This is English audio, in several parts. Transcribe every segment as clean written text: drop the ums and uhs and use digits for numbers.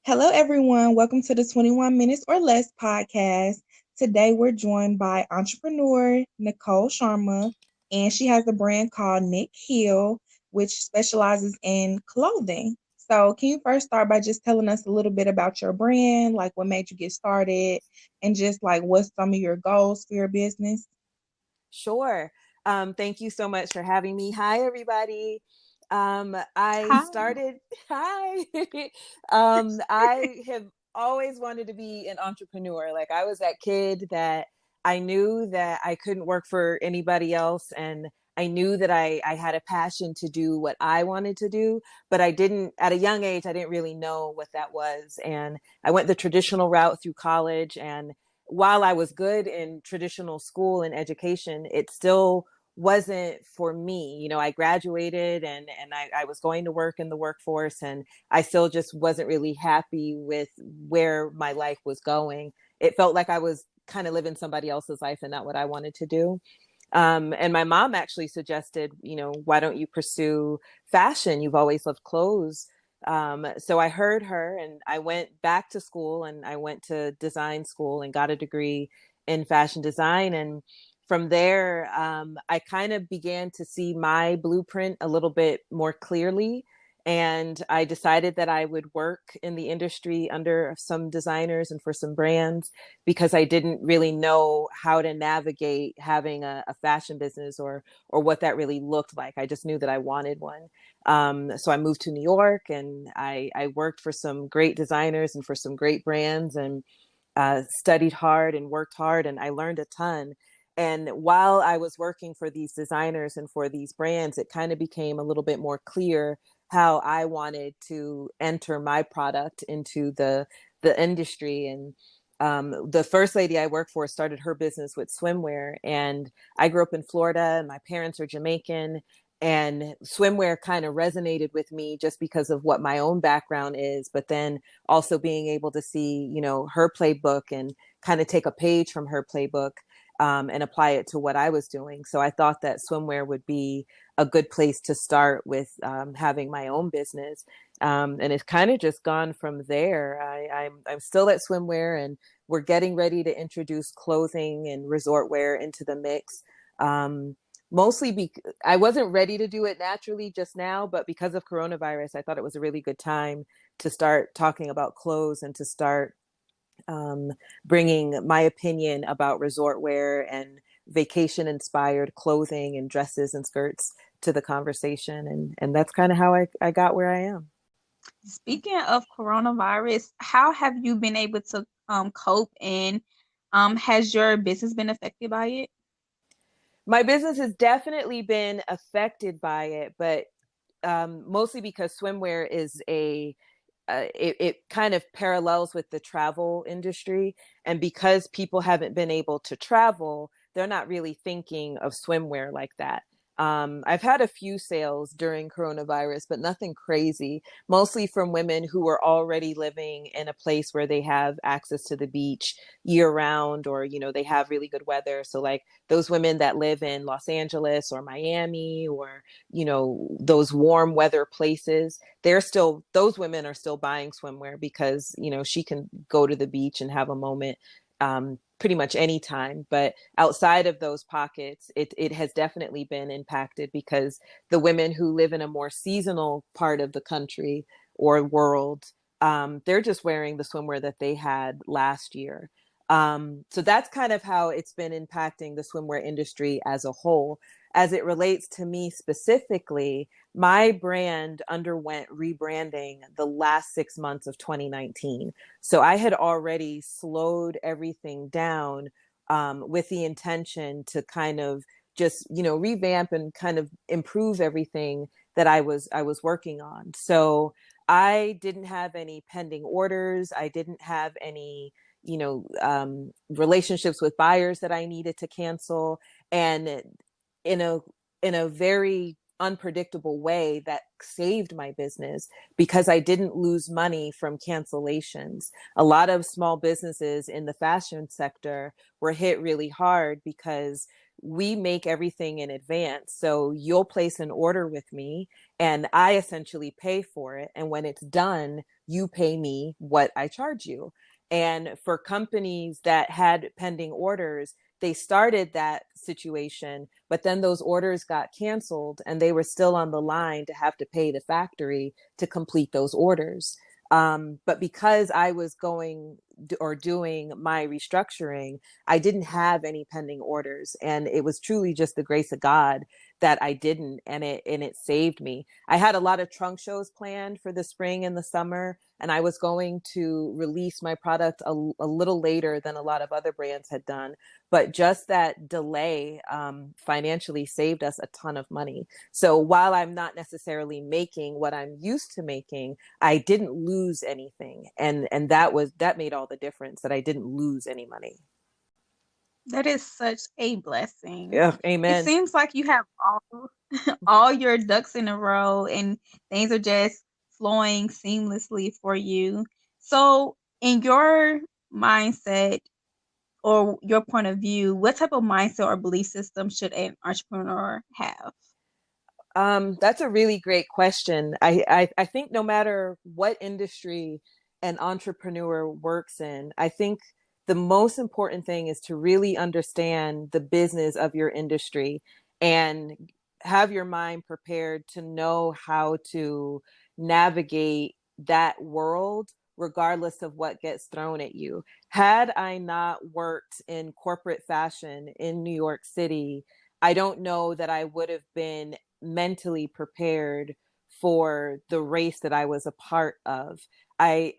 Hello, everyone. Welcome to the 21 Minutes or Less podcast. Today, we're joined by entrepreneur Nicole Sharma, and she has a brand called Nick Hill, which specializes in clothing. So, can you first start by just telling us a little bit about your brand, like what made you get started, and just like what's some of your goals for your business? Sure. Thank you so much for having me. Hi, everybody. I Hi. started, hi. I have always wanted to be an entrepreneur. Like I was that kid that I knew that I couldn't work for anybody else. And I knew that I had a passion to do what I wanted to do, but I didn't, at a young age, I didn't really know what that was. And I went the traditional route through college, and while I was good in traditional school and education, it still wasn't for me. I graduated and I was going to work in the workforce, and I still just wasn't really happy with where my life was going. It felt like I was kind of living somebody else's life and not what I wanted to do. And my mom actually suggested, why don't you pursue fashion? You've always loved clothes. So I heard her and I went back to school, and I went to design school and got a degree in fashion design. And from there, I kind of began to see my blueprint a little bit more clearly. And I decided that I would work in the industry under some designers and for some brands, because I didn't really know how to navigate having a fashion business, or what that really looked like. I just knew that I wanted one. So I moved to New York, and I worked for some great designers and for some great brands, and studied hard and worked hard, and I learned a ton. And while I was working for these designers and for these brands, it kind of became a little bit more clear how I wanted to enter my product into the industry. And the first lady I worked for started her business with swimwear, and I grew up in Florida, and my parents are Jamaican, and swimwear kind of resonated with me just because of what my own background is, but then also being able to see, her playbook and kind of take a page from her playbook, and apply it to what I was doing. So I thought that swimwear would be a good place to start with, having my own business. And it's kind of just gone from there. I'm still at swimwear, and we're getting ready to introduce clothing and resort wear into the mix. Mostly I wasn't ready to do it naturally just now, but because of coronavirus, I thought it was a really good time to start talking about clothes and to start, um, bringing my opinion about resort wear and vacation inspired clothing and dresses and skirts to the conversation. And that's kind of how I got where I am. Speaking of coronavirus, how have you been able to cope and has your business been affected by it? My business has definitely been affected by it, but mostly because swimwear is it kind of parallels with the travel industry. And because people haven't been able to travel, they're not really thinking of swimwear like that. I've had a few sales during coronavirus, but nothing crazy, mostly from women who were already living in a place where they have access to the beach year round, or, they have really good weather. So, like those women that live in Los Angeles or Miami, or, those warm weather places, those women are still buying swimwear because she can go to the beach and have a moment, pretty much anytime. But outside of those pockets, it has definitely been impacted, because the women who live in a more seasonal part of the country or world, they're just wearing the swimwear that they had last year. So that's kind of how it's been impacting the swimwear industry as a whole. As it relates to me specifically, my brand underwent rebranding the last 6 months of 2019. So I had already slowed everything down, with the intention to kind of just, revamp and kind of improve everything that I was working on. So I didn't have any pending orders. I didn't have any, relationships with buyers that I needed to cancel. And in a in a very unpredictable way, that saved my business, because I didn't lose money from cancellations. A lot of small businesses in the fashion sector were hit really hard because we make everything in advance. So you'll place an order with me, and I essentially pay for it. And when it's done, you pay me what I charge you. And for companies that had pending orders, they started that situation, but then those orders got canceled and they were still on the line to have to pay the factory to complete those orders. But because I was going or doing my restructuring, I didn't have any pending orders. And it was truly just the grace of God that I didn't, and it saved me. I had a lot of trunk shows planned for the spring and the summer, and I was going to release my product a little later than a lot of other brands had done. But just that delay financially saved us a ton of money. So while I'm not necessarily making what I'm used to making, I didn't lose anything, and that made all the difference, that I didn't lose any money. That is such a blessing. Yeah, It amen. seems like you have all your ducks in a row and things are just flowing seamlessly for you. So, in your mindset or your point of view, what type of mindset or belief system should an entrepreneur have? That's a really great question. I think no matter what industry an entrepreneur works in, I think the most important thing is to really understand the business of your industry and have your mind prepared to know how to navigate that world regardless of what gets thrown at you. Had I not worked in corporate fashion in New York City, I don't know that I would have been mentally prepared for the race that I was a part of. I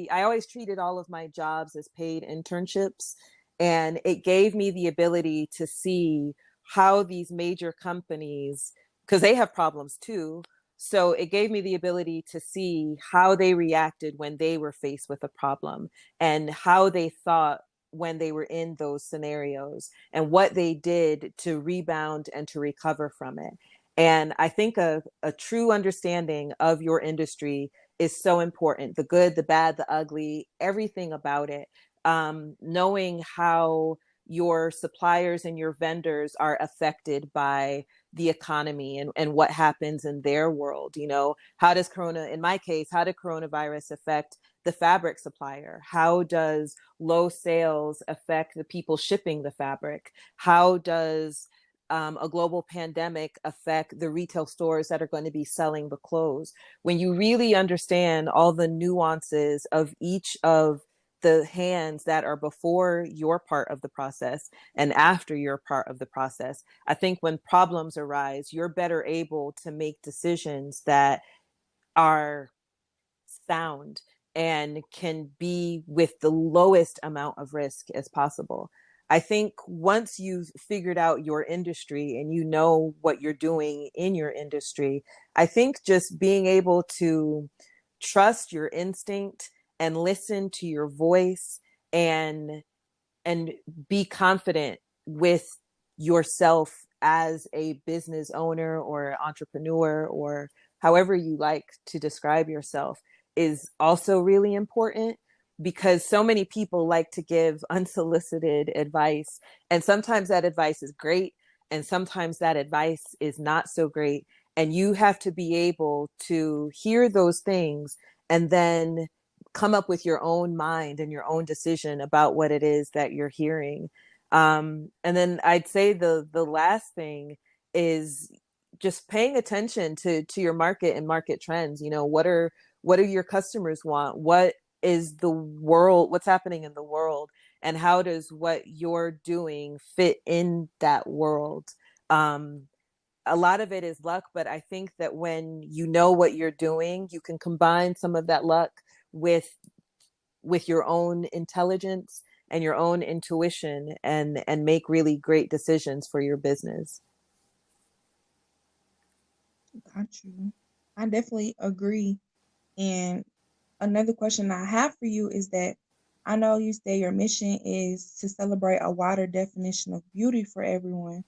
always treated all of my jobs as paid internships, and it gave me the ability to see how these major companies, because they have problems too, so it gave me the ability to see how they reacted when they were faced with a problem, and how they thought when they were in those scenarios, and what they did to rebound and to recover from it. And I think a true understanding of your industry is so important: the good, the bad, the ugly, everything about it. Knowing how your suppliers and your vendors are affected by the economy, and what happens in their world. How does in my case, how did coronavirus affect the fabric supplier? How does low sales affect the people shipping the fabric? How does a global pandemic affect the retail stores that are going to be selling the clothes? When you really understand all the nuances of each of the hands that are before your part of the process and after your part of the process, I think when problems arise, you're better able to make decisions that are sound and can be with the lowest amount of risk as possible. I think once you've figured out your industry and you know what you're doing in your industry, I think just being able to trust your instinct and listen to your voice, and and be confident with yourself as a business owner or entrepreneur, or however you like to describe yourself, is also really important, because so many people like to give unsolicited advice, and sometimes that advice is great and sometimes that advice is not so great, and you have to be able to hear those things and then come up with your own mind and your own decision about what it is that you're hearing. And then I'd say the last thing is just paying attention to your market and market trends. What are your customers want? What is the world? What's happening in the world? And how does what you're doing fit in that world? Um, a lot of it is luck, but I think that when you know what you're doing, you can combine some of that luck with your own intelligence and your own intuition, and make really great decisions for your business. Got you. I definitely agree. And another question I have for you is that I know you say your mission is to celebrate a wider definition of beauty for everyone.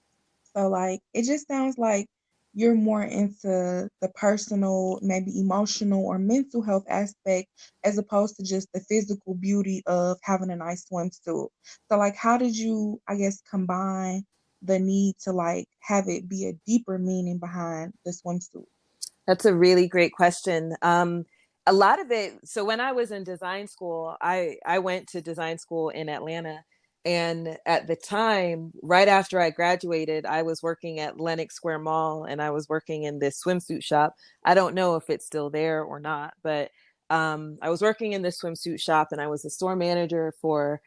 So, like, it just sounds like you're more into the personal, maybe emotional or mental health aspect as opposed to just the physical beauty of having a nice swimsuit. So, like, how did you, I guess, combine the need to like have it be a deeper meaning behind the swimsuit? That's a really great question. A lot of it. So when I was in design school, I went to design school in Atlanta. And at the time, right after I graduated, I was working at Lenox Square Mall, and I was working in this swimsuit shop. I don't know if it's still there or not, but I was working in this swimsuit shop, and I was a store manager for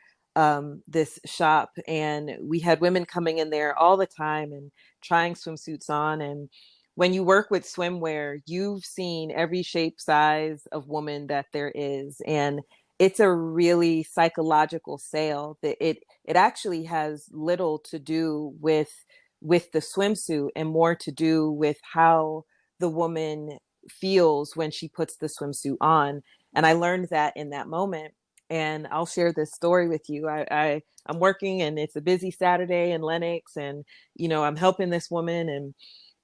this shop. And we had women coming in there all the time and trying swimsuits on. And when you work with swimwear, you've seen every shape, size of woman that there is. And it's a really psychological sale that it actually has little to do with the swimsuit and more to do with how the woman feels when she puts the swimsuit on. And I learned that in that moment. And I'll share this story with you. I'm working, and it's a busy Saturday in Lenox, and I'm helping this woman, and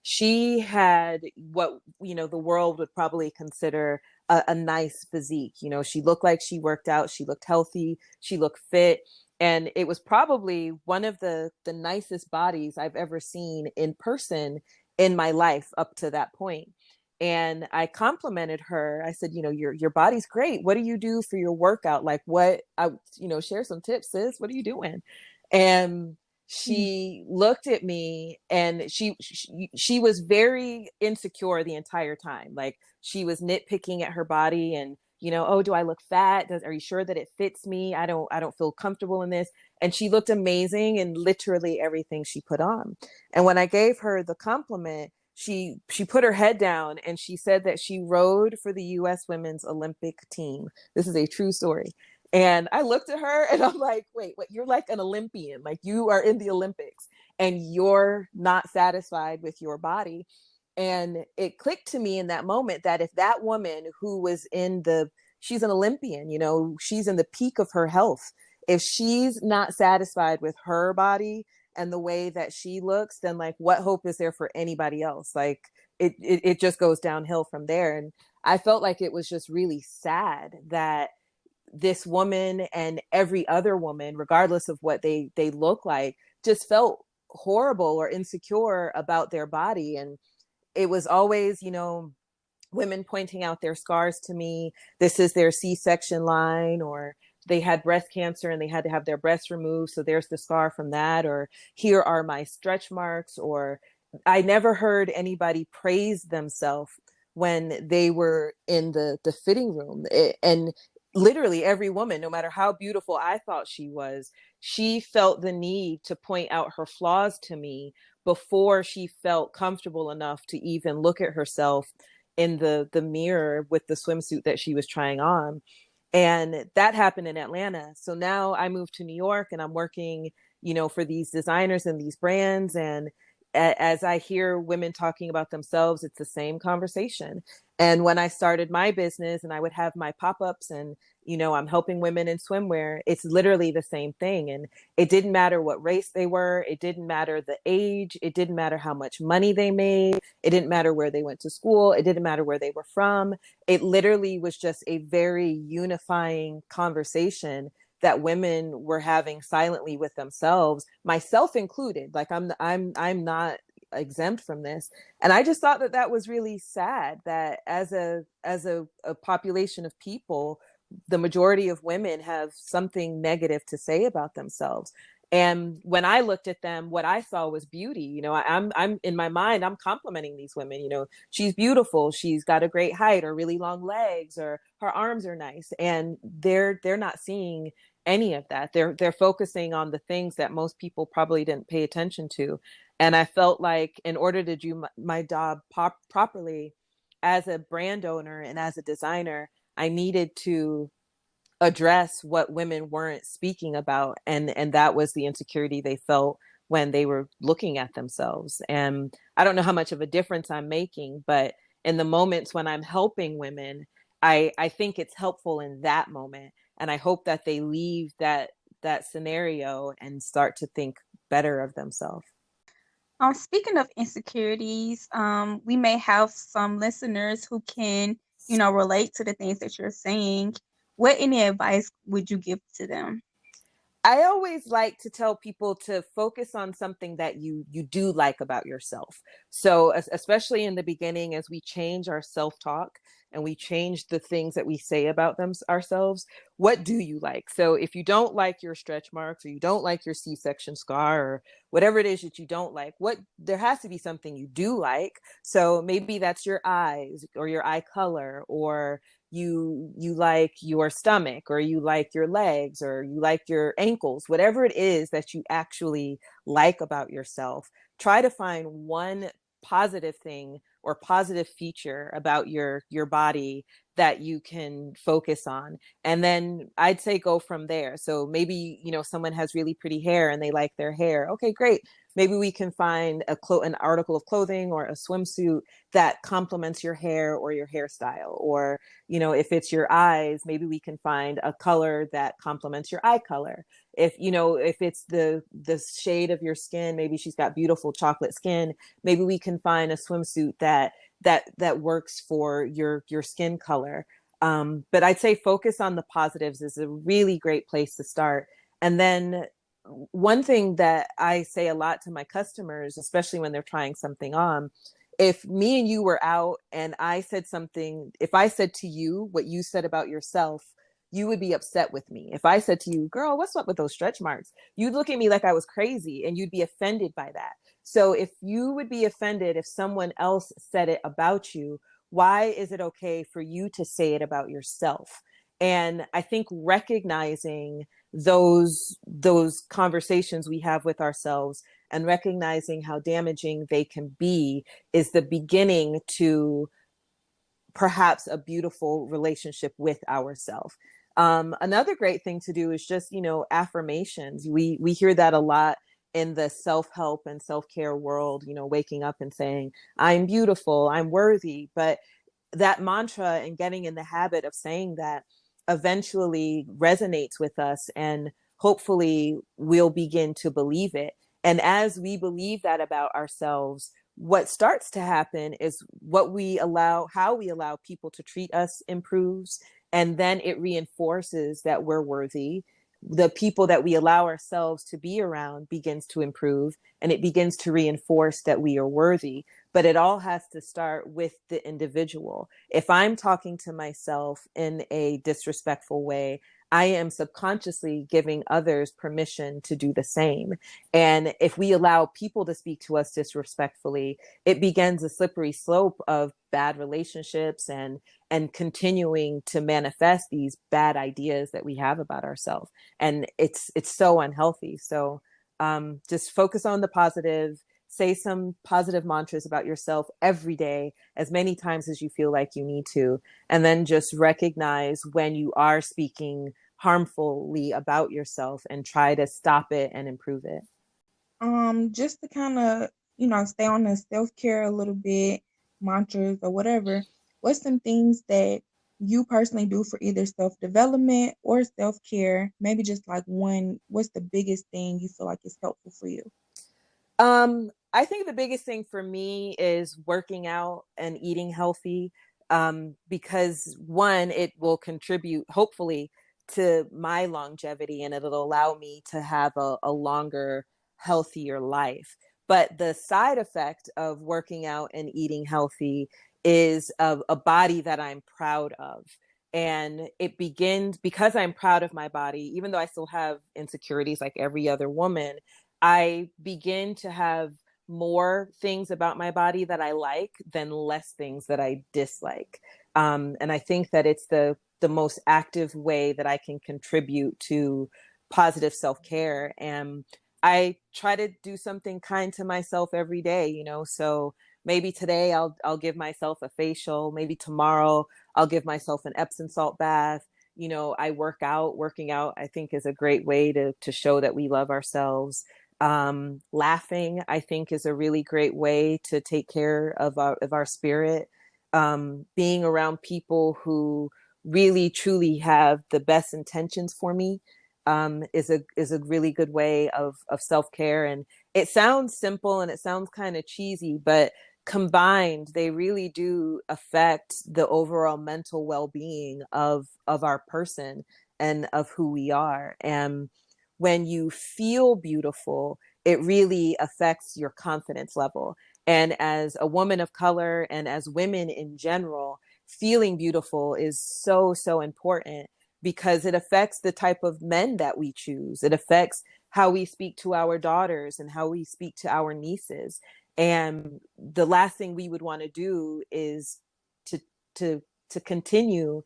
she had what the world would probably consider a nice physique. She looked like she worked out, she looked healthy, she looked fit, and it was probably one of the nicest bodies I've ever seen in person in my life up to that point. And I complimented her. I said, your body's great. What do you do for your workout? Like, what I share some tips, sis. What are you doing? And she looked at me, and she was very insecure the entire time. Like, she was nitpicking at her body, and oh, do I look fat? Are you sure that it fits me? I don't feel comfortable in this. And she looked amazing in literally everything she put on. And when I gave her the compliment, she put her head down, and she said that she rode for the US women's Olympic team. This is a true story. And I looked at her, and I'm like, wait, what? You're like an Olympian. Like, you are in the Olympics, and you're not satisfied with your body. And it clicked to me in that moment that if that woman who was she's an Olympian, she's in the peak of her health. If she's not satisfied with her body and the way that she looks, then like, what hope is there for anybody else? Like, it just goes downhill from there. And I felt like it was just really sad that this woman and every other woman, regardless of what they look like, just felt horrible or insecure about their body. And it was always, women pointing out their scars to me. This is their C-section line, or they had breast cancer and they had to have their breast removed, so there's the scar from that. Or here are my stretch marks. Or I never heard anybody praise themselves when they were in the fitting room. And literally every woman, no matter how beautiful I thought she was, she felt the need to point out her flaws to me before she felt comfortable enough to even look at herself in the mirror with the swimsuit that she was trying on. And that happened in Atlanta. So now I moved to New York, and I'm working, for these designers and these brands. And as I hear women talking about themselves, it's the same conversation. And when I started my business and I would have my pop-ups, and I'm helping women in swimwear, it's literally the same thing. And it didn't matter what race they were, it didn't matter the age, it didn't matter how much money they made, it didn't matter where they went to school, it didn't matter where they were from. It literally was just a very unifying conversation that women were having silently with themselves, myself included. Like, I'm not exempt from this. And I just thought that that was really sad, that as a population of people, the majority of women have something negative to say about themselves. And when I looked at them, what I saw was beauty. I'm in my mind, I'm complimenting these women. She's beautiful, she's got a great height, or really long legs, or her arms are nice. And they're not seeing any of that. They're focusing on the things that most people probably didn't pay attention to. And I felt like in order to do my job properly as a brand owner and as a designer, I needed to address what women weren't speaking about. And that was the insecurity they felt when they were looking at themselves. And I don't know how much of a difference I'm making, but in the moments when I'm helping women, I think it's helpful in that moment. And I hope that they leave that scenario and start to think better of themselves. Speaking of insecurities, we may have some listeners who can, relate to the things that you're saying. What any advice would you give to them? I always like to tell people to focus on something that you do like about yourself. So especially in the beginning, as we change our self-talk and we change the things that we say about them ourselves, what do you like? So if you don't like your stretch marks, or you don't like your C-section scar, or whatever it is that you don't like, what there has to be something you do like. So maybe that's your eyes, or your eye color, or you like your stomach, or you like your legs, or you like your ankles, whatever it is that you actually like about yourself. Try to find one positive thing or positive feature about your body that you can focus on, and then I'd say go from there. So maybe, someone has really pretty hair and they like their hair. Okay, great. Maybe we can find an article of clothing or a swimsuit that complements your hair or your hairstyle. Or, if it's your eyes, maybe we can find a color that complements your eye color. If it's the shade of your skin, maybe she's got beautiful chocolate skin, maybe we can find a swimsuit that works for your skin color. But I'd say focus on the positives is a really great place to start. And then one thing that I say a lot to my customers, especially when they're trying something on, if me and you were out and I said something, if I said to you what you said about yourself, you would be upset with me. If I said to you, girl, what's up with those stretch marks? You'd look at me like I was crazy, and you'd be offended by that. So if you would be offended if someone else said it about you, why is it okay for you to say it about yourself? And I think recognizing those conversations we have with ourselves, and recognizing how damaging they can be, is the beginning to perhaps a beautiful relationship with ourselves. Another great thing to do is just, affirmations. We hear that a lot in the self-help and self-care world, waking up and saying, I'm beautiful, I'm worthy. But that mantra and getting in the habit of saying that eventually resonates with us, and hopefully we'll begin to believe it. And as we believe that about ourselves, what starts to happen is how we allow people to treat us improves. And then it reinforces that we're worthy. The people that we allow ourselves to be around begins to improve, and it begins to reinforce that we are worthy. But it all has to start with the individual. If I'm talking to myself in a disrespectful way, I am subconsciously giving others permission to do the same. And if we allow people to speak to us disrespectfully, it begins a slippery slope of bad relationships, and continuing to manifest these bad ideas that we have about ourselves. And it's so unhealthy. So just focus on the positive. Say some positive mantras about yourself every day, as many times as you feel like you need to. And then just recognize when you are speaking harmfully about yourself, and try to stop it and improve it. Just to kind of, stay on the self-care a little bit, mantras or whatever, what's some things that you personally do for either self-development or self-care? Maybe just like one, what's the biggest thing you feel like is helpful for you? I think the biggest thing for me is working out and eating healthy, because one, it will contribute hopefully to my longevity, and it'll allow me to have a longer, healthier life. But the side effect of working out and eating healthy is a body that I'm proud of. And it begins because I'm proud of my body, even though I still have insecurities like every other woman. I begin to have more things about my body that I like than less things that I dislike. And I think that it's the most active way that I can contribute to positive self-care. And I try to do something kind to myself every day, so maybe today I'll give myself a facial. Maybe tomorrow I'll give myself an Epsom salt bath. I work out. Working out, I think, is a great way to show that we love ourselves. Laughing, I think, is a really great way to take care of our spirit. Being around people who really truly have the best intentions for me, is a really good way of self-care. And it sounds simple and it sounds kind of cheesy, but combined, they really do affect the overall mental well-being of our person and of who we are. And when you feel beautiful, it really affects your confidence level. And as a woman of color, and as women in general, feeling beautiful is so, so important, because it affects the type of men that we choose. It affects how we speak to our daughters and how we speak to our nieces. And the last thing we would want to do is to to to continue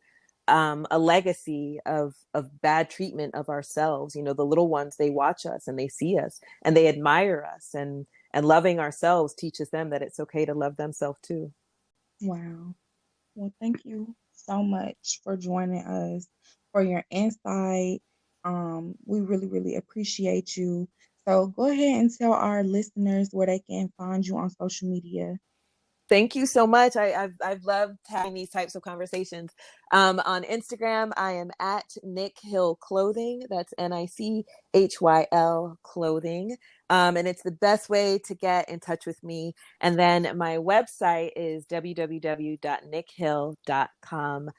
a legacy of bad treatment of ourselves. You know, the little ones, they watch us and they see us and they admire us, and loving ourselves teaches them that it's okay to love themselves too. Wow. Well, thank you so much for joining us, for your insight. We really, really appreciate you. So go ahead and tell our listeners where they can find you on social media. Thank you so much. I've loved having these types of conversations. On Instagram, I am at Nick Hill Clothing. That's NICHYL Clothing. And it's the best way to get in touch with me. And then my website is www.nickhill.com.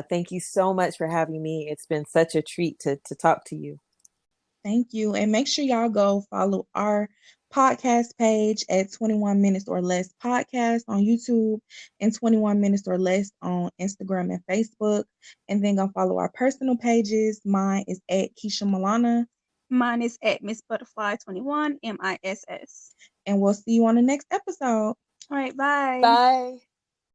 Thank you so much for having me. It's been such a treat to talk to you. Thank you. And make sure y'all go follow our podcast page at 21 Minutes or Less Podcast on YouTube and 21 Minutes or Less on Instagram and Facebook. And then go follow our personal pages. Mine is at Keisha Milana. Mine is at Miss Butterfly 21 MISS. And we'll see you on the next episode. All right, bye. Bye.